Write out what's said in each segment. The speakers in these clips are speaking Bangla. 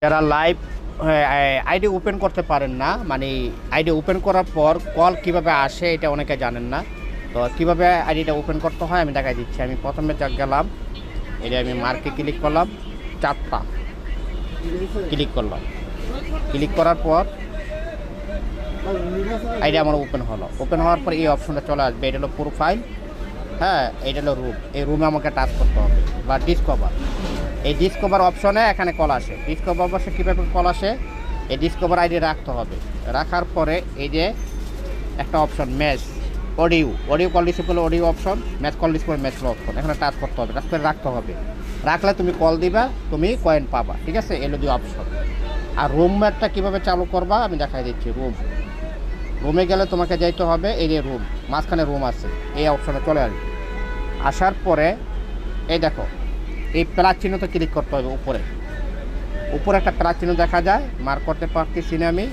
যারা লাইভ আইডি ওপেন করতে পারেন না, মানে আইডি ওপেন করার পর কল কিভাবে আসে এটা অনেকে জানেন না। তো কিভাবে আইডিটা ওপেন করতে হয় আমি দেখাই দিচ্ছি। আমি প্রথমে গেলাম, এটা আমি মার্কে ক্লিক করলাম, 4টা ক্লিক করলাম। ক্লিক করার পর আইডি আমার ওপেন হলো। ওপেন হওয়ার পর এই অপশনটা চলে আসবে, এটা হলো প্রোফাইল। হ্যাঁ, এটা হলো রুম। এই রুমে আমাকে টাচ করতে হবে বা ডিসকভার। এই ডিসকভার অপশনে এখানে কল আসে। ডিসকভার অপশনে কীভাবে কল আসে, এই ডিসকভার আইডি রাখতে হবে। রাখার পরে এই যে একটা option match audio call receive করলে audio option, match call receive করলে ম্যাচ অপশন, এখানে টাচ করতে হবে, টাচ করে রাখতে হবে। রাখলে তুমি কল দিবা, তুমি কয়েন পাবা। ঠিক আছে, এলো দুই অপশন। আর রুম ম্যাটটা কীভাবে চালু করবা আমি দেখাই দিচ্ছি। রুমে গেলে তোমাকে যাইতে হবে, এই যে রুম, মাঝখানে রুম আছে, এই অপশনে চলে আসবে। আসার পরে এই দেখো, এই প্লাস চিহ্নতে ক্লিক করতে হবে। উপরে একটা প্লাস চিহ্ন দেখা যায়, মার্ক করতে পারতেছি না আমি।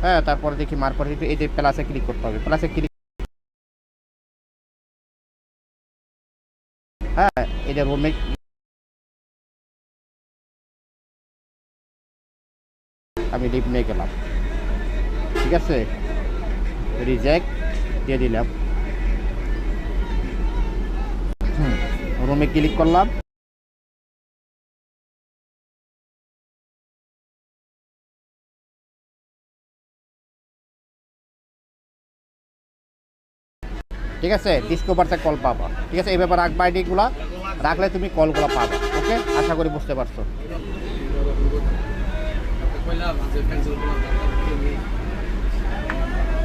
হ্যাঁ, তারপরে দেখি মার্ক করে এই যে প্লাসে ক্লিক করতে হবে। প্লাসে ক্লিক, হ্যাঁ, এই যে রুমে আমি লিভ নিয়ে গেলাম। ঠিক আছে, রিজেক্ট দিয়ে দিলাম। রুমে ক্লিক করলাম। ঠিক আছে, ডিসকভারতে কল পাবা। ঠিক আছে, এই ব্যাপারে রাখবা, আইডিগুলা রাখলে তুমি কলগুলো পাবা। ওকে, আশা করি বুঝতে পারছো।